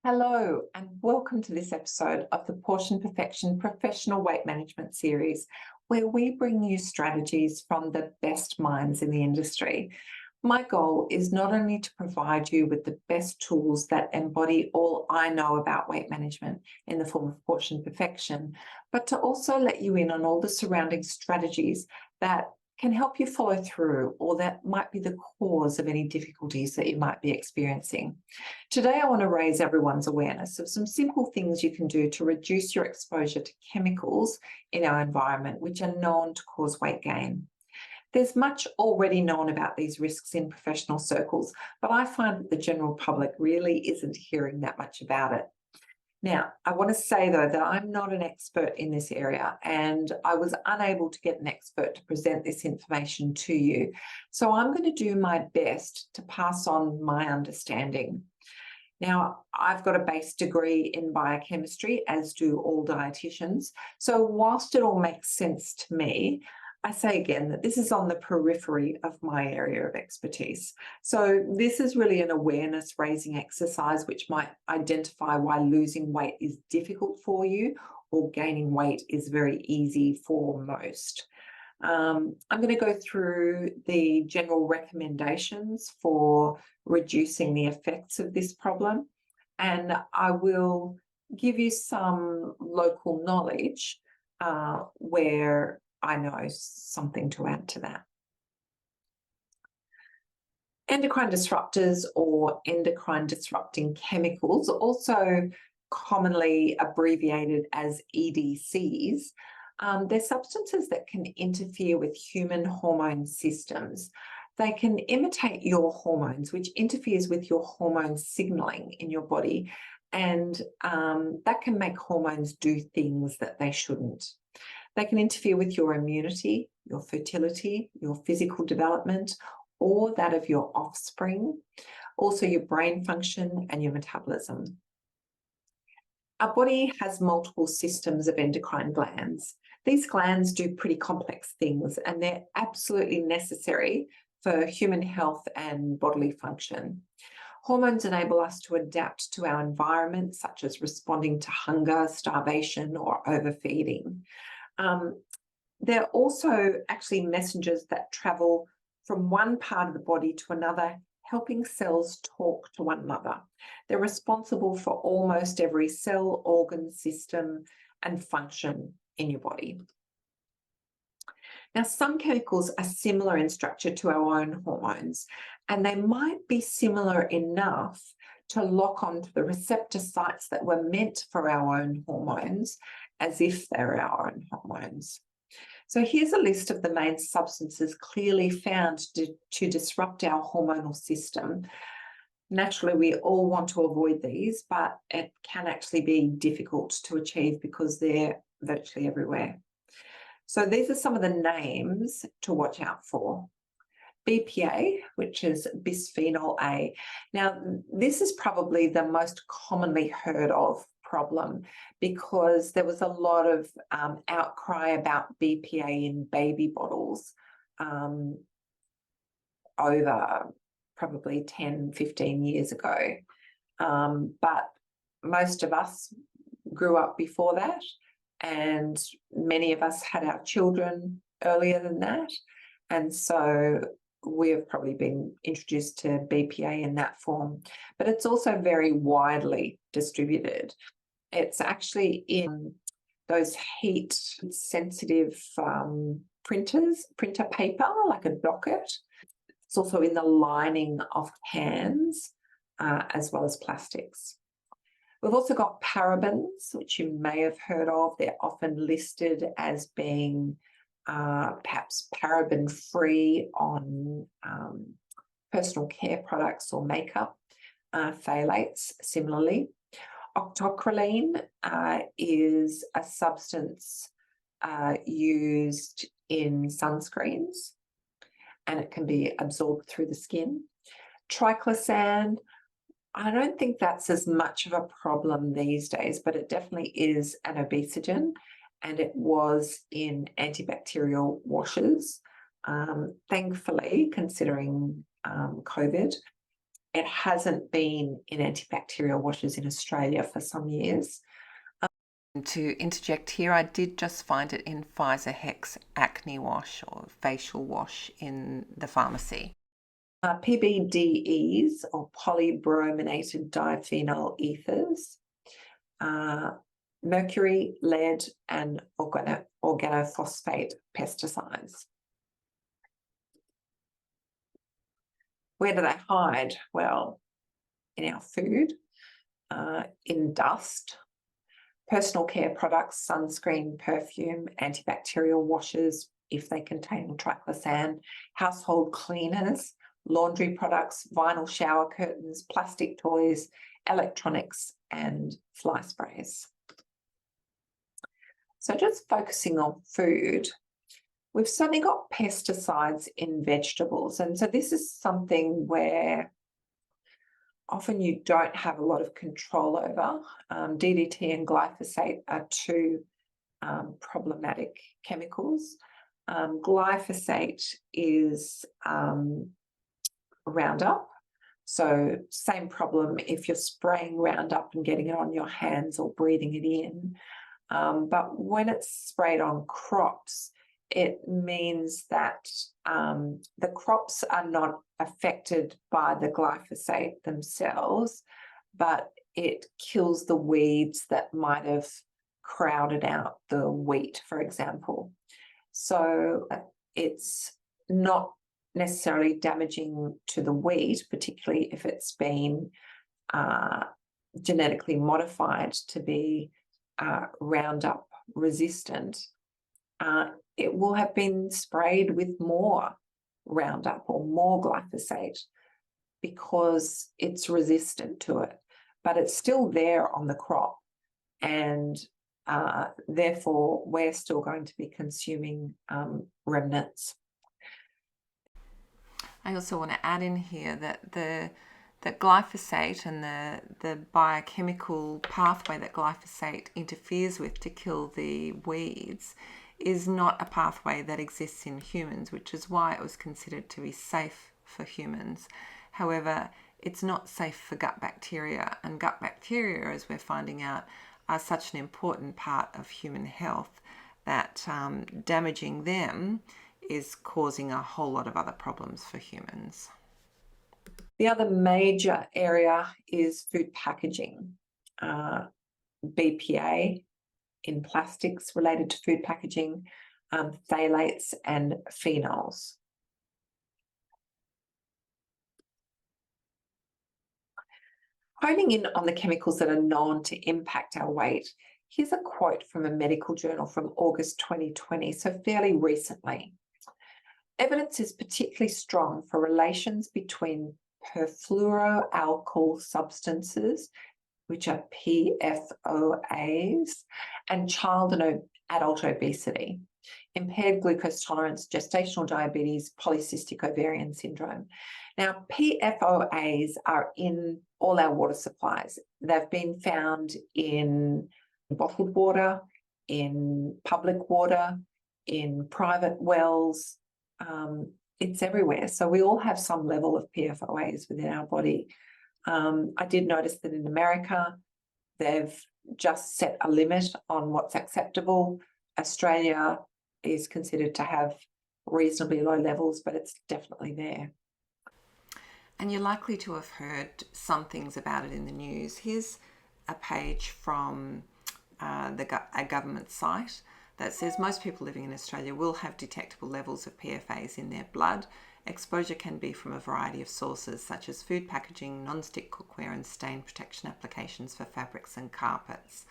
Hello, and welcome to this episode of the Portion Perfection Professional Weight Management Series, where we bring you strategies from the best minds in the industry. My goal is not only to provide you with the best tools that embody all I know about weight management in the form of portion perfection, but to also let you in on all the surrounding strategies that can help you follow through or that might be the cause of any difficulties that you might be experiencing. Today, I want to raise everyone's awareness of some simple things you can do to reduce your exposure to chemicals in our environment, which are known to cause weight gain. There's much already known about these risks in professional circles, but I find that the general public really isn't hearing that much about it. Now, I want to say, though, that I'm not an expert in this area and I was unable to get an expert to present this information to you. So I'm going to do my best to pass on my understanding. Now, I've got a base degree in biochemistry, as do all dietitians. So whilst it all makes sense to me, I say again that this is on the periphery of my area of expertise. So this is really an awareness raising exercise which might identify why losing weight is difficult for you or gaining weight is very easy for most. I'm going to go through the general recommendations for reducing the effects of this problem, and I will give you some local knowledge where I know something to add to that. Endocrine disruptors or endocrine disrupting chemicals, also commonly abbreviated as EDCs, they're substances that can interfere with human hormone systems. They can imitate your hormones, which interferes with your hormone signaling in your body, and that can make hormones do things that they shouldn't. They can interfere with your immunity, your fertility, your physical development, or that of your offspring, also your brain function and your metabolism. Our body has multiple systems of endocrine glands. These glands do pretty complex things, and they're absolutely necessary for human health and bodily function. Hormones enable us to adapt to our environment, such as responding to hunger, starvation, or overfeeding. They're also actually messengers that travel from one part of the body to another, helping cells talk to one another. They're responsible for almost every cell, organ, system, and function in your body. Now, some chemicals are similar in structure to our own hormones, and they might be similar enough to lock onto the receptor sites that were meant for our own hormones, as if they're our own hormones. So here's a list of the main substances clearly found to disrupt our hormonal system. Naturally, we all want to avoid these, but it can actually be difficult to achieve because they're virtually everywhere. So these are some of the names to watch out for. BPA, which is bisphenol A. Now, this is probably the most commonly heard of problem because there was a lot of outcry about BPA in baby bottles over probably 10, 15 years ago. But most of us grew up before that, and many of us had our children earlier than that. And so we have probably been introduced to BPA in that form, but it's also very widely distributed. It's actually in those heat sensitive printer paper, like a docket. It's also in the lining of cans, as well as plastics. We've also got parabens, which you may have heard of. They're often listed as being perhaps paraben-free on personal care products or makeup. Phthalates, similarly. Octocrylene is a substance used in sunscreens, and it can be absorbed through the skin. Triclosan, I don't think that's as much of a problem these days, but it definitely is an obesogen, and it was in antibacterial washes. Thankfully, considering COVID, It hasn't been in antibacterial washes in Australia for some years. To interject here, I did just find it in Pfizer Hex acne wash or facial wash in the pharmacy. PBDEs or polybrominated diphenyl ethers, mercury, lead, and organophosphate pesticides. Where do they hide? Well, in our food, in dust, personal care products, sunscreen, perfume, antibacterial washes, if they contain triclosan, household cleaners, laundry products, vinyl shower curtains, plastic toys, electronics, and fly sprays. So just focusing on food, we've certainly got pesticides in vegetables. And so this is something where often you don't have a lot of control over. DDT and glyphosate are two problematic chemicals. Glyphosate is Roundup. So same problem if you're spraying Roundup and getting it on your hands or breathing it in. But when it's sprayed on crops, it means that the crops are not affected by the glyphosate themselves, but it kills the weeds that might have crowded out the wheat, for example. So it's not necessarily damaging to the wheat, particularly if it's been genetically modified to be Roundup resistant. It will have been sprayed with more Roundup or more glyphosate because it's resistant to it, but it's still there on the crop, and therefore we're still going to be consuming remnants. I also want to add in here that that glyphosate and the biochemical pathway that glyphosate interferes with to kill the weeds is not a pathway that exists in humans, which is why it was considered to be safe for humans. However, it's not safe for gut bacteria, and gut bacteria, as we're finding out, are such an important part of human health that damaging them is causing a whole lot of other problems for humans. The other major area is food packaging. BPA in plastics related to food packaging, phthalates and phenols. Honing in on the chemicals that are known to impact our weight, here's a quote from a medical journal from August 2020, so fairly recently. Evidence is particularly strong for relations between perfluoroalkyl substances, which are PFOAs, and child and adult obesity, impaired glucose tolerance, gestational diabetes, polycystic ovarian syndrome. Now, PFOAs are in all our water supplies. They've been found in bottled water, in public water, in private wells. It's everywhere. So we all have some level of PFOAs within our body. I did notice that in America, they've just set a limit on what's acceptable. Australia is considered to have reasonably low levels, but it's definitely there. And you're likely to have heard some things about it in the news. Here's a page from a government site that says most people living in Australia will have detectable levels of PFAs in their blood. Exposure can be from a variety of sources, such as food packaging, non-stick cookware, and stain protection applications for fabrics and carpets.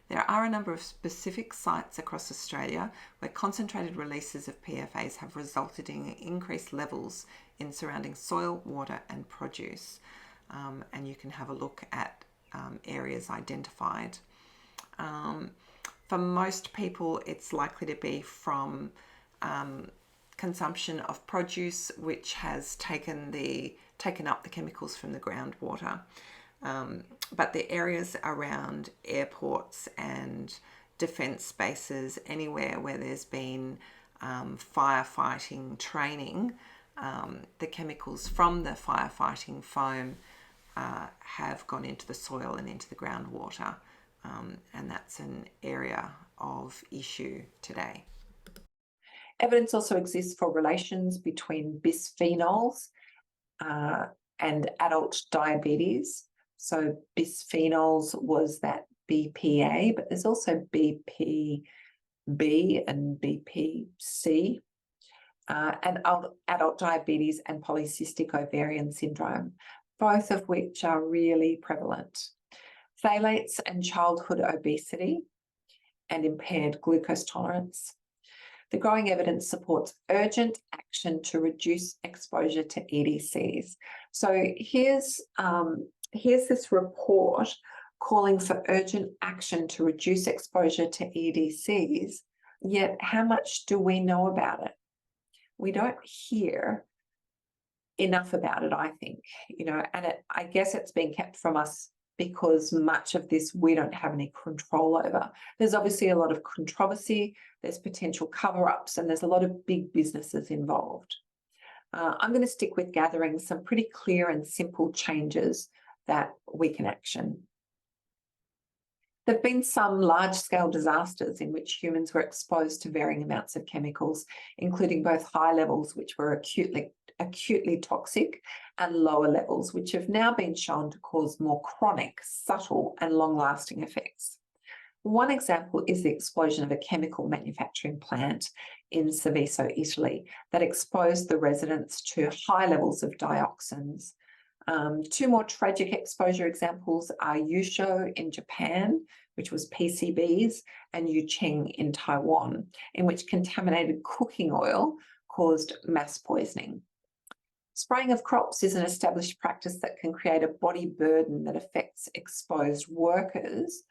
There are a number of specific sites across Australia where concentrated releases of PFAs have resulted in increased levels in surrounding soil, water, and produce. And you can have a look at areas identified. For most people, it's likely to be from consumption of produce, which has taken up the chemicals from the groundwater. But the areas around airports and defence spaces, anywhere where there's been firefighting training, the chemicals from the firefighting foam have gone into the soil and into the groundwater, and that's an area of issue today. Evidence also exists for relations between bisphenols and adult diabetes. So bisphenols was that BPA, but there's also BPB and BPC, and adult diabetes and polycystic ovarian syndrome, both of which are really prevalent. Phthalates and childhood obesity and impaired glucose tolerance. The growing evidence supports urgent action to reduce exposure to EDCs. So here's this report calling for urgent action to reduce exposure to EDCs, yet how much do we know about it? We don't hear enough about it, I think, and I guess it's been kept from us because much of this we don't have any control over. There's obviously a lot of controversy, there's potential cover-ups, and there's a lot of big businesses involved. I'm going to stick with gathering some pretty clear and simple changes that we can action. There have been some large-scale disasters in which humans were exposed to varying amounts of chemicals, including both high levels, which were acutely toxic, and lower levels, which have now been shown to cause more chronic, subtle, and long-lasting effects. One example is the explosion of a chemical manufacturing plant in Seveso, Italy, that exposed the residents to high levels of dioxins. Two more tragic exposure examples are Yusho in Japan, which was PCBs, and Yucheng in Taiwan, in which contaminated cooking oil caused mass poisoning. Spraying of crops is an established practice that can create a body burden that affects exposed workers,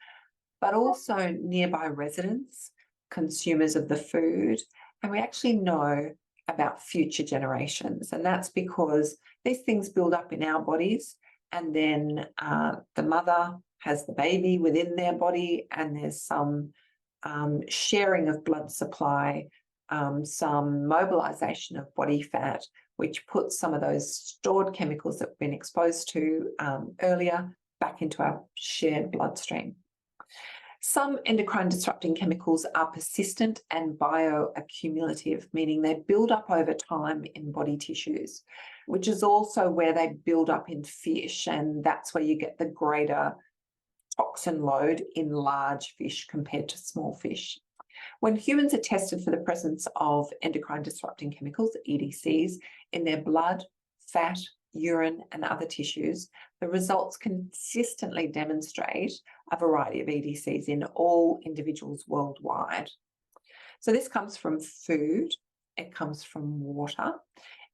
but also nearby residents, consumers of the food, and we actually know about future generations. And that's because these things build up in our bodies, and then the mother has the baby within their body, and there's some sharing of blood supply, some mobilization of body fat, which puts some of those stored chemicals that we've been exposed to earlier back into our shared bloodstream. Some endocrine disrupting chemicals are persistent and bioaccumulative, meaning they build up over time in body tissues, which is also where they build up in fish, and that's where you get the greater toxin load in large fish compared to small fish. When humans are tested for the presence of endocrine disrupting chemicals, EDCs, in their blood, fat, urine, and other tissues, the results consistently demonstrate a variety of EDCs in all individuals worldwide. So this comes from food, it comes from water,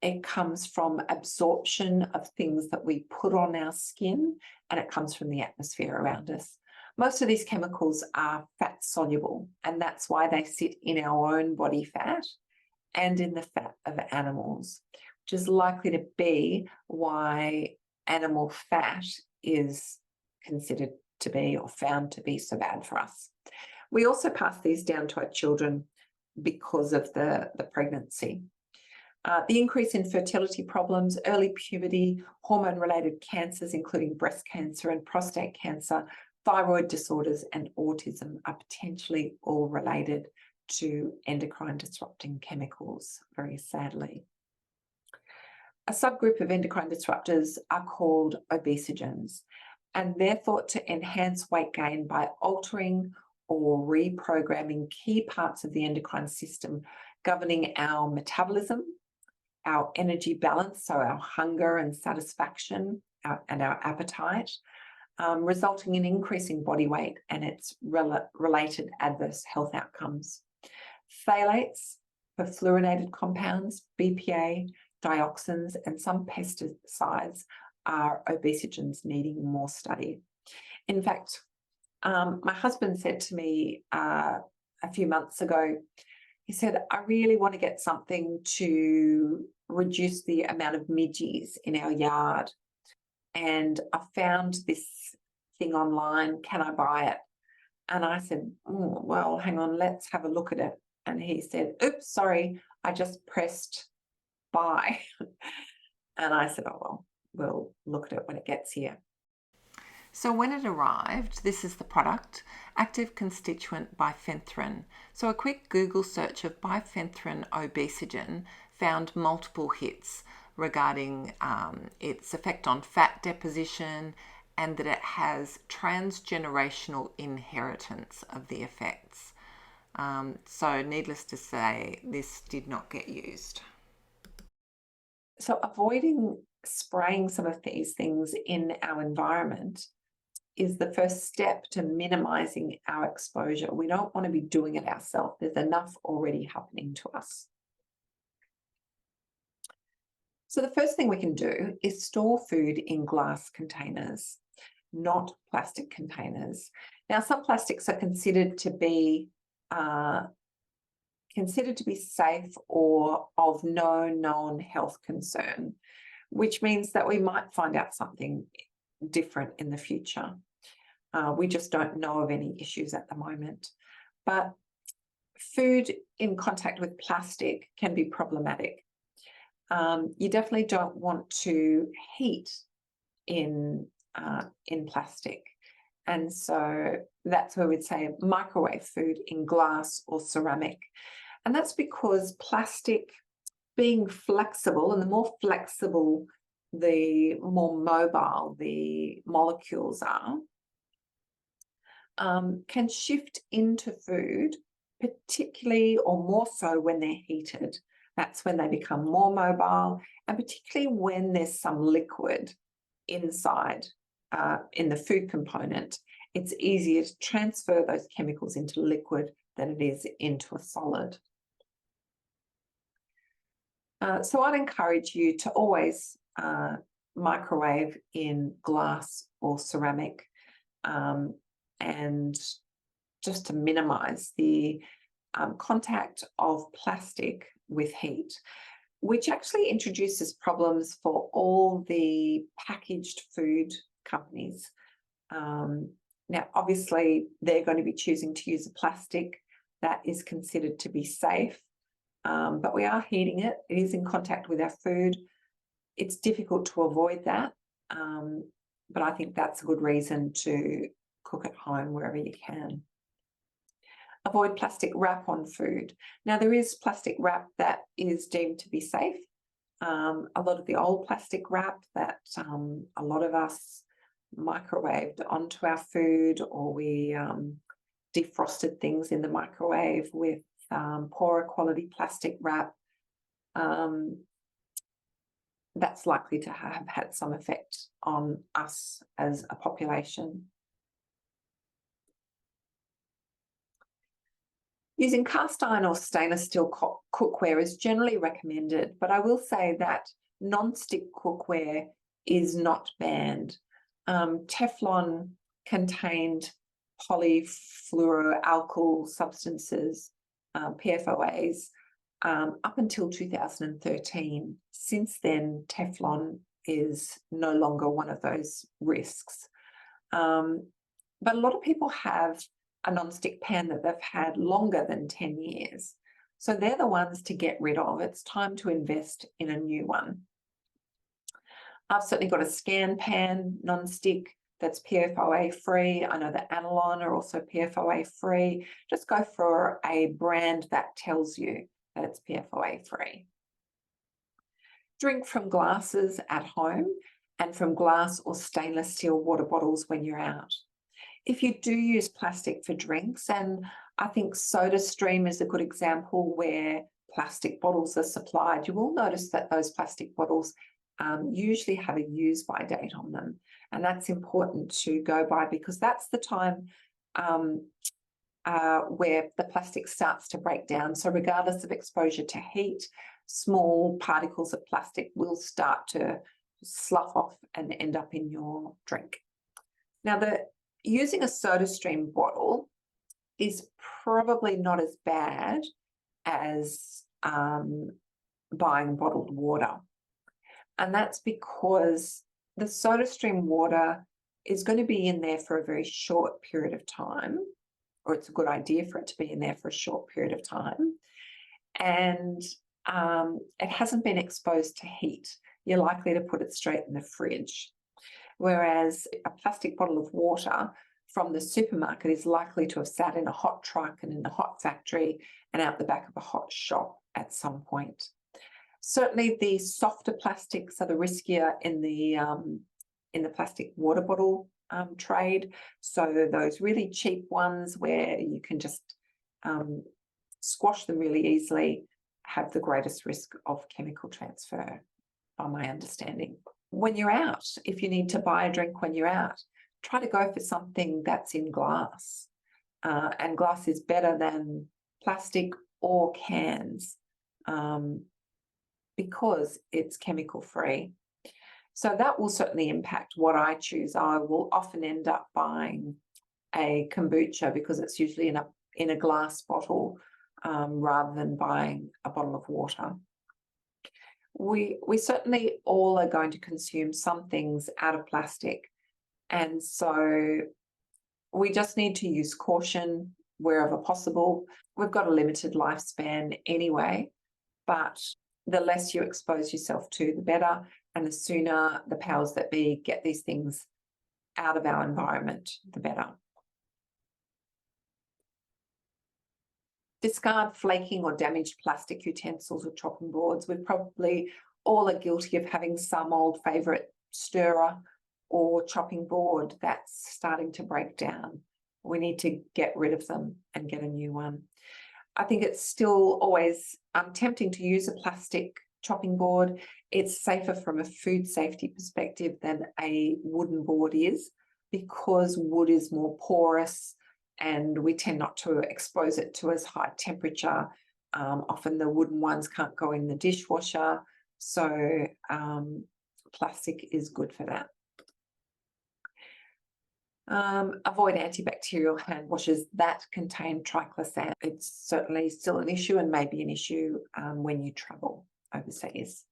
it comes from absorption of things that we put on our skin, and it comes from the atmosphere around us. Most of these chemicals are fat soluble, and that's why they sit in our own body fat and in the fat of animals, which is likely to be why animal fat is considered to be or found to be so bad for us. We also pass these down to our children because of the pregnancy. The increase in fertility problems, early puberty, hormone-related cancers, including breast cancer and prostate cancer, thyroid disorders, and autism are potentially all related to endocrine disrupting chemicals, very sadly. A subgroup of endocrine disruptors are called obesogens, and they're thought to enhance weight gain by altering or reprogramming key parts of the endocrine system governing our metabolism, our energy balance, so our hunger and satisfaction, and our appetite, resulting in increasing body weight and its related adverse health outcomes. Phthalates, perfluorinated compounds, BPA, dioxins, and some pesticides are obesogens needing more study. In fact, my husband said to me a few months ago, he said, I really want to get something to reduce the amount of midges in our yard. And I found this thing online, can I buy it? And I said, well, hang on, let's have a look at it. And he said, oops, sorry, I just pressed buy. And I said, oh, well, we'll look at it when it gets here. So when it arrived, this is the product, active constituent bifenthrin. So a quick Google search of bifenthrin obesogen found multiple hits regarding its effect on fat deposition and that it has transgenerational inheritance of the effects. So needless to say, this did not get used. So avoiding spraying some of these things in our environment is the first step to minimizing our exposure. We don't want to be doing it ourselves. There's enough already happening to us. So the first thing we can do is store food in glass containers, not plastic containers. Now, some plastics are considered to be safe or of no known health concern, which means that we might find out something different in the future. We just don't know of any issues at the moment. But food in contact with plastic can be problematic. You definitely don't want to heat in plastic. And so that's where we'd say microwave food in glass or ceramic. And that's because plastic, being flexible, and the more flexible, the more mobile the molecules are, can shift into food, particularly or more so when they're heated. That's when they become more mobile, and particularly when there's some liquid inside in the food component, it's easier to transfer those chemicals into liquid than it is into a solid. So I'd encourage you to always microwave in glass or ceramic, and just to minimize the contact of plastic with heat, which actually introduces problems for all the packaged food companies. Now, obviously, they're going to be choosing to use a plastic that is considered to be safe, but we are heating it. It is in contact with our food. It's difficult to avoid that, but I think that's a good reason to cook at home wherever you can. Avoid plastic wrap on food. Now, there is plastic wrap that is deemed to be safe. A lot of the old plastic wrap that a lot of us microwaved onto our food, or we defrosted things in the microwave with poorer quality plastic wrap, that's likely to have had some effect on us as a population. Using cast iron or stainless steel cookware is generally recommended, but I will say that non-stick cookware is not banned. Teflon contained polyfluoroalkyl substances, PFOAs, up until 2013. Since then, Teflon is no longer one of those risks. But a lot of people have a non-stick pan that they've had longer than 10 years. So they're the ones to get rid of. It's time to invest in a new one. I've certainly got a scan pan, non-stick, that's PFOA free. I know that Analon are also PFOA free. Just go for a brand that tells you that it's PFOA free. Drink from glasses at home and from glass or stainless steel water bottles when you're out. If you do use plastic for drinks, and I think SodaStream is a good example where plastic bottles are supplied, you will notice that those plastic bottles usually have a use-by date on them. And that's important to go by, because that's the time where the plastic starts to break down. So regardless of exposure to heat, small particles of plastic will start to slough off and end up in your drink. Now, using a SodaStream bottle is probably not as bad as buying bottled water. And that's because the SodaStream water is going to be in there for a very short period of time, or it's a good idea for it to be in there for a short period of time. And it hasn't been exposed to heat. you're likely to put it straight in the fridge. Whereas a plastic bottle of water from the supermarket is likely to have sat in a hot truck and in a hot factory and out the back of a hot shop at some point. Certainly the softer plastics are the riskier in the plastic water bottle trade. So those really cheap ones where you can just squash them really easily have the greatest risk of chemical transfer, by my understanding. When you're out, if you need to buy a drink when you're out, try to go for something that's in glass. And glass is better than plastic or cans because it's chemical free. So that will certainly impact what I choose. I will often end up buying a kombucha because it's usually in a glass bottle rather than buying a bottle of water. We certainly all are going to consume some things out of plastic, and so we just need to use caution wherever possible. We've got a limited lifespan anyway, but the less you expose yourself to, the better, and the sooner the powers that be get these things out of our environment, the better. Discard flaking or damaged plastic utensils or chopping boards. We probably all are guilty of having some old favourite stirrer or chopping board that's starting to break down. We need to get rid of them and get a new one. I think it's still always tempting to use a plastic chopping board. It's safer from a food safety perspective than a wooden board is, because wood is more porous and we tend not to expose it to as high temperature. Often the wooden ones can't go in the dishwasher, so plastic is good for that. Avoid antibacterial hand washes that contain triclosan. It's certainly still an issue and may be an issue when you travel overseas.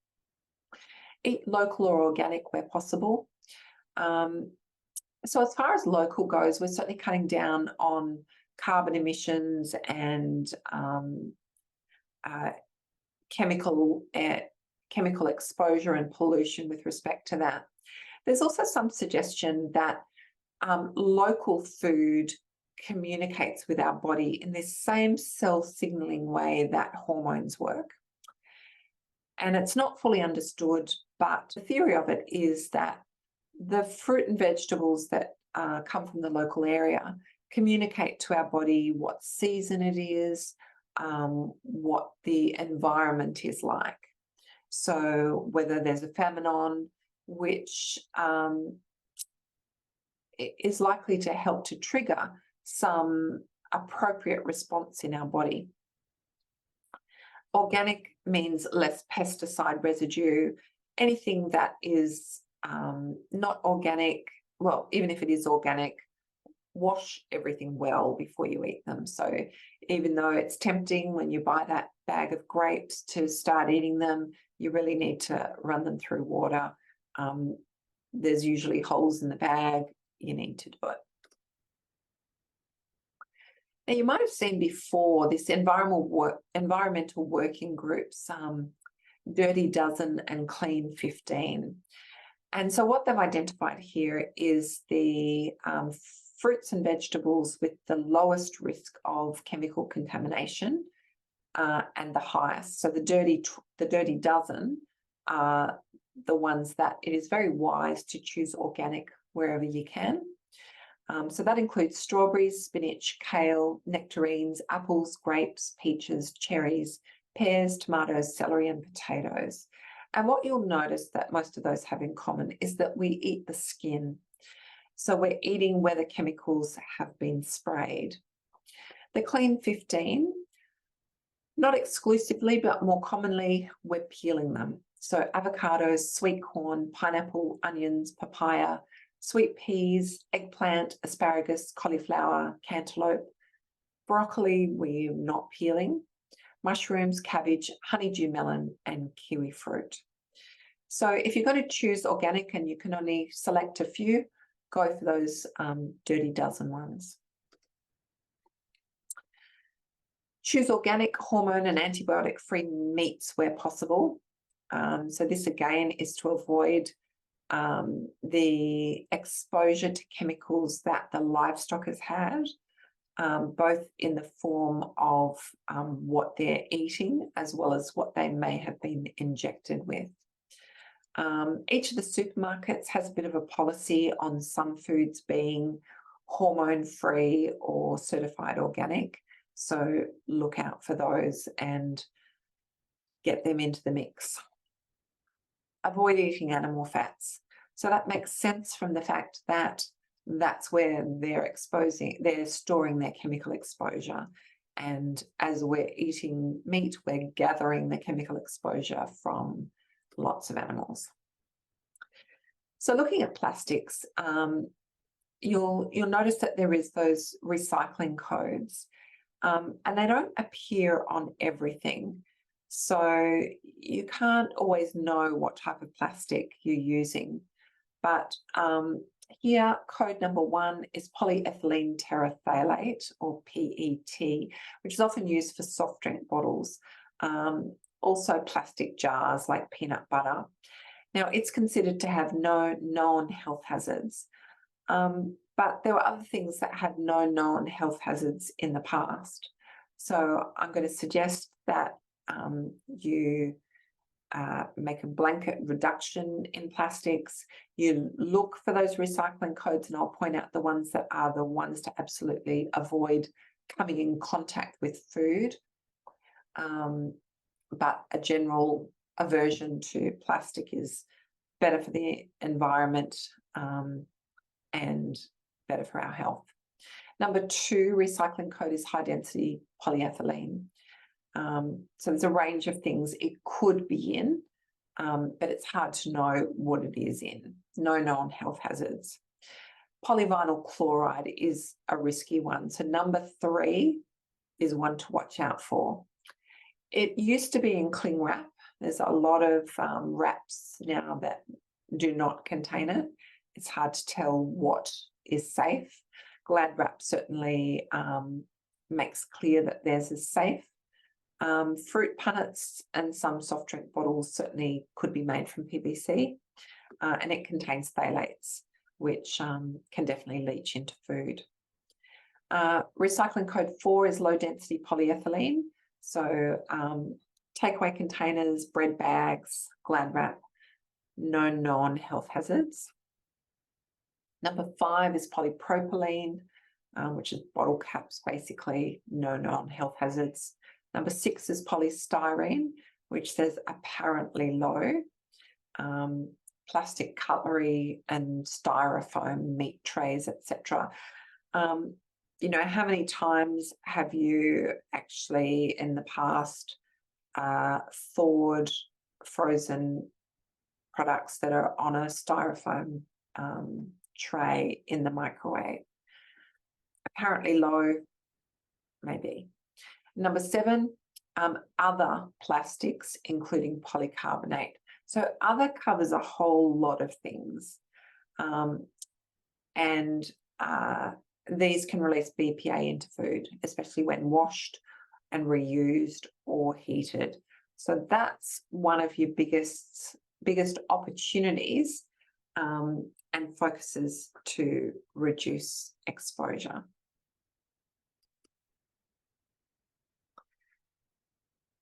Eat local or organic where possible. So as far as local goes, we're certainly cutting down on carbon emissions and chemical exposure and pollution with respect to that. There's also some suggestion that local food communicates with our body in this same cell signaling way that hormones work. And it's not fully understood, but the theory of it is that the fruit and vegetables that come from the local area communicate to our body what season it is, what the environment is like. So whether there's a famine on, which is likely to help to trigger some appropriate response in our body. Organic means less pesticide residue. Anything that is not organic, well, even if it is organic, wash everything well before you eat them. So even though it's tempting when you buy that bag of grapes to start eating them, you really need to run them through water. There's usually holes in the bag. You need to do it. Now, you might have seen before this environmental working groups, Dirty Dozen and Clean 15. And so what they've identified here is the fruits and vegetables with the lowest risk of chemical contamination and the highest. So the Dirty Dozen are the ones that it is very wise to choose organic wherever you can. So that includes strawberries, spinach, kale, nectarines, apples, grapes, peaches, cherries, pears, tomatoes, celery, and potatoes. And what you'll notice that most of those have in common is that we eat the skin. So we're eating where the chemicals have been sprayed. The Clean 15, not exclusively, but more commonly, we're peeling them. So avocados, sweet corn, pineapple, onions, papaya, sweet peas, eggplant, asparagus, cauliflower, cantaloupe. Broccoli, we're not peeling. Mushrooms, cabbage, honeydew melon, and kiwi fruit. So if you're going to choose organic and you can only select a few, go for those Dirty Dozen ones. Choose organic, hormone and antibiotic-free meats where possible. So this again is to avoid the exposure to chemicals that the livestock has had, both in the form of what they're eating as well as what they may have been injected with. Each of the supermarkets has a bit of a policy on some foods being hormone-free or certified organic. So look out for those and get them into the mix. Avoid eating animal fats. So that makes sense from the fact that that's where they're storing their chemical exposure. And as we're eating meat, we're gathering the chemical exposure from lots of animals. So looking at plastics, you'll notice that there is those recycling codes, and they don't appear on everything. So you can't always know what type of plastic you're using. But here, code number 1 is polyethylene terephthalate, or PET, which is often used for soft drink bottles. Also plastic jars like peanut butter. Now, it's considered to have no known health hazards, but there were other things that had no known health hazards in the past. So I'm going to suggest that you make a blanket reduction in plastics. You look for those recycling codes, and I'll point out the ones that are the ones to absolutely avoid coming in contact with food. But a general aversion to plastic is better for the environment and better for our health. Number 2 recycling code is high density polyethylene. So there's a range of things it could be in, but it's hard to know what it is in. No known health hazards. Polyvinyl chloride is a risky one. So number 3 is one to watch out for. It used to be in cling wrap. There's a lot of wraps now that do not contain it. It's hard to tell what is safe. Glad wrap certainly makes clear that theirs is safe. Fruit punnets and some soft drink bottles certainly could be made from PVC, and it contains phthalates, which can definitely leach into food. Recycling code 4 is low density polyethylene. So takeaway containers, bread bags, Glad wrap, no known health hazards. Number 5 is polypropylene, which is bottle caps, basically, no known health hazards. Number 6 is polystyrene, which says apparently low. Plastic cutlery and styrofoam, meat trays, etc. You know, how many times have you actually in the past thawed frozen products that are on a styrofoam tray in the microwave? Apparently low, maybe. Number 7, other plastics, including polycarbonate. So other covers a whole lot of things. And these can release BPA into food, especially when washed and reused or heated. So that's one of your biggest opportunities and focuses to reduce exposure.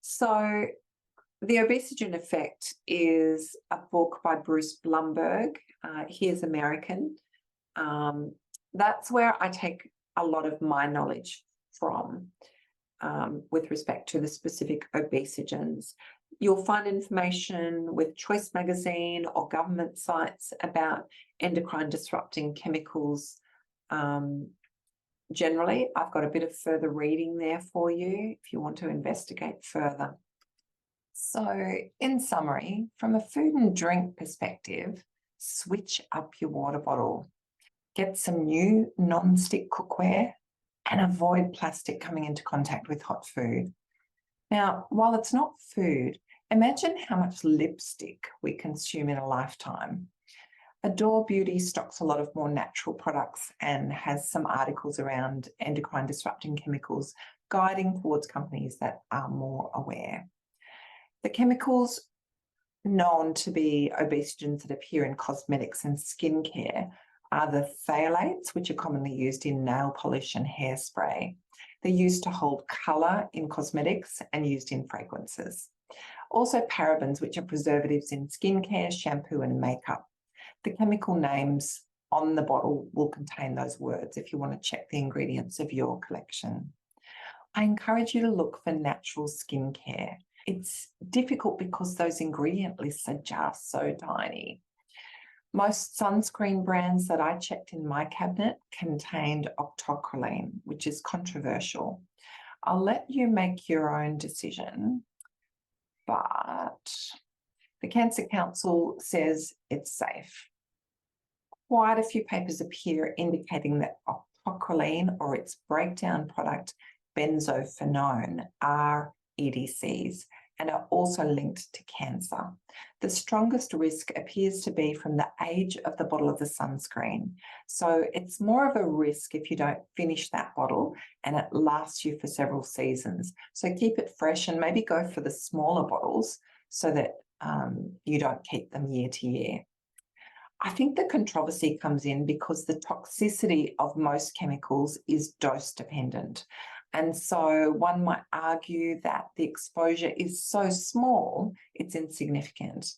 So The Obesogen Effect is a book by Bruce Blumberg. He is American. That's where I take a lot of my knowledge from with respect to the specific obesogens. You'll find information with Choice Magazine or government sites about endocrine disrupting chemicals. Generally, I've got a bit of further reading there for you if you want to investigate further. So, in summary, from a food and drink perspective, switch up your water bottle. Get some new non-stick cookware and avoid plastic coming into contact with hot food. Now, while it's not food, imagine how much lipstick we consume in a lifetime. Adore Beauty stocks a lot of more natural products and has some articles around endocrine disrupting chemicals, guiding towards companies that are more aware. The chemicals known to be obesogens that appear in cosmetics and skincare are the phthalates, which are commonly used in nail polish and hairspray. They're used to hold colour in cosmetics and used in fragrances. Also parabens, which are preservatives in skincare, shampoo and makeup. The chemical names on the bottle will contain those words if you want to check the ingredients of your collection. I encourage you to look for natural skincare. It's difficult because those ingredient lists are just so tiny. Most sunscreen brands that I checked in my cabinet contained octocrylene, which is controversial. I'll let you make your own decision, but the Cancer Council says it's safe. Quite a few papers appear indicating that octocrylene or its breakdown product, benzophenone, are EDCs and are also linked to cancer. The strongest risk appears to be from the age of the bottle of the sunscreen. So it's more of a risk if you don't finish that bottle and it lasts you for several seasons. So keep it fresh and maybe go for the smaller bottles so that you don't keep them year to year. I think the controversy comes in because the toxicity of most chemicals is dose dependent. And so one might argue that the exposure is so small, it's insignificant.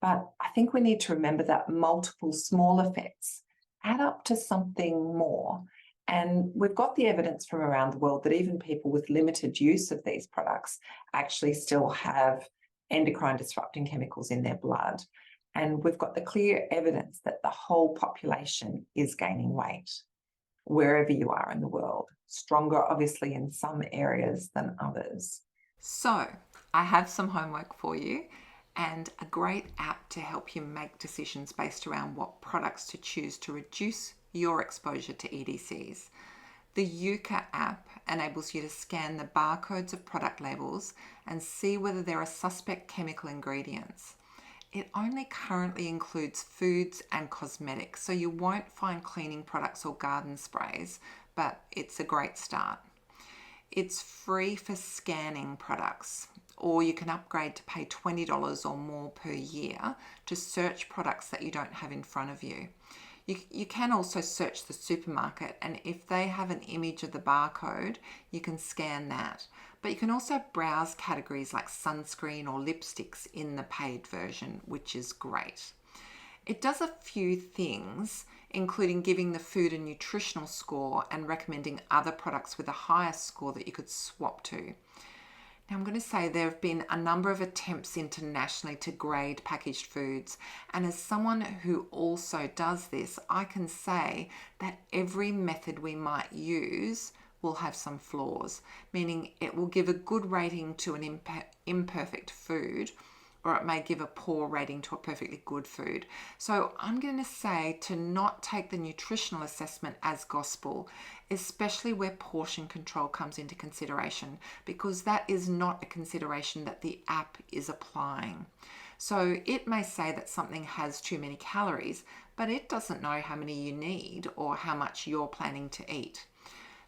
But I think we need to remember that multiple small effects add up to something more. And we've got the evidence from around the world that even people with limited use of these products actually still have endocrine disrupting chemicals in their blood. And we've got the clear evidence that the whole population is gaining weight wherever you are in the world. Stronger, obviously, in some areas than others. So, I have some homework for you and a great app to help you make decisions based around what products to choose to reduce your exposure to EDCs. The Yuka app enables you to scan the barcodes of product labels and see whether there are suspect chemical ingredients. It only currently includes foods and cosmetics, so you won't find cleaning products or garden sprays, but it's a great start. It's free for scanning products, or you can upgrade to pay $20 or more per year to search products that you don't have in front of you. You can also search the supermarket, and if they have an image of the barcode, you can scan that. But you can also browse categories like sunscreen or lipsticks in the paid version, which is great. It does a few things, including giving the food and nutritional score and recommending other products with a higher score that you could swap to. Now, I'm going to say there have been a number of attempts internationally to grade packaged foods, and as someone who also does this, I can say that every method we might use will have some flaws, meaning it will give a good rating to an imperfect food, or it may give a poor rating to a perfectly good food. So I'm going to say to not take the nutritional assessment as gospel, especially where portion control comes into consideration, because that is not a consideration that the app is applying. So it may say that something has too many calories, but it doesn't know how many you need or how much you're planning to eat.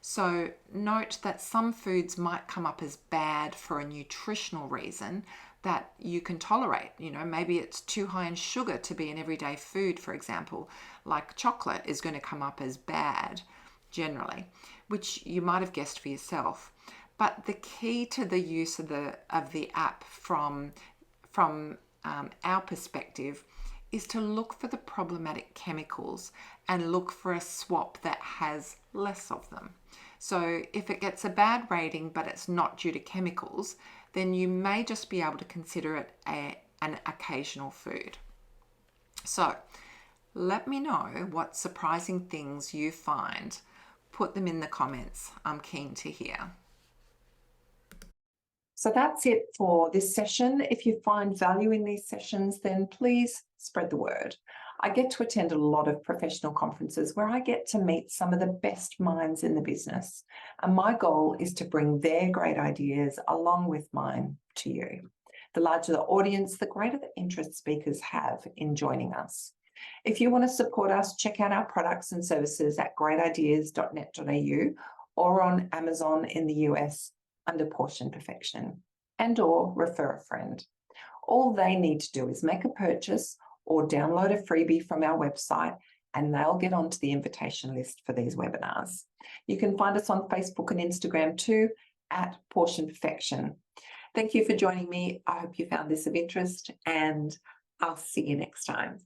So note that some foods might come up as bad for a nutritional reason that you can tolerate. You know, maybe it's too high in sugar to be an everyday food, for example, like chocolate is going to come up as bad generally, which you might have guessed for yourself. But the key to the use of the app from our perspective is to look for the problematic chemicals and look for a swap that has less of them. So if it gets a bad rating but it's not due to chemicals, then you may just be able to consider it an occasional food. So let me know what surprising things you find. Put them in the comments. I'm keen to hear. So that's it for this session. If you find value in these sessions, then please spread the word. I get to attend a lot of professional conferences where I get to meet some of the best minds in the business. And my goal is to bring their great ideas along with mine to you. The larger the audience, the greater the interest speakers have in joining us. If you want to support us, check out our products and services at greatideas.net.au or on Amazon in the US under Portion Perfection, and/or refer a friend. All they need to do is make a purchase or download a freebie from our website, and they'll get onto the invitation list for these webinars. You can find us on Facebook and Instagram too, at Portion Perfection. Thank you for joining me. I hope you found this of interest, and I'll see you next time.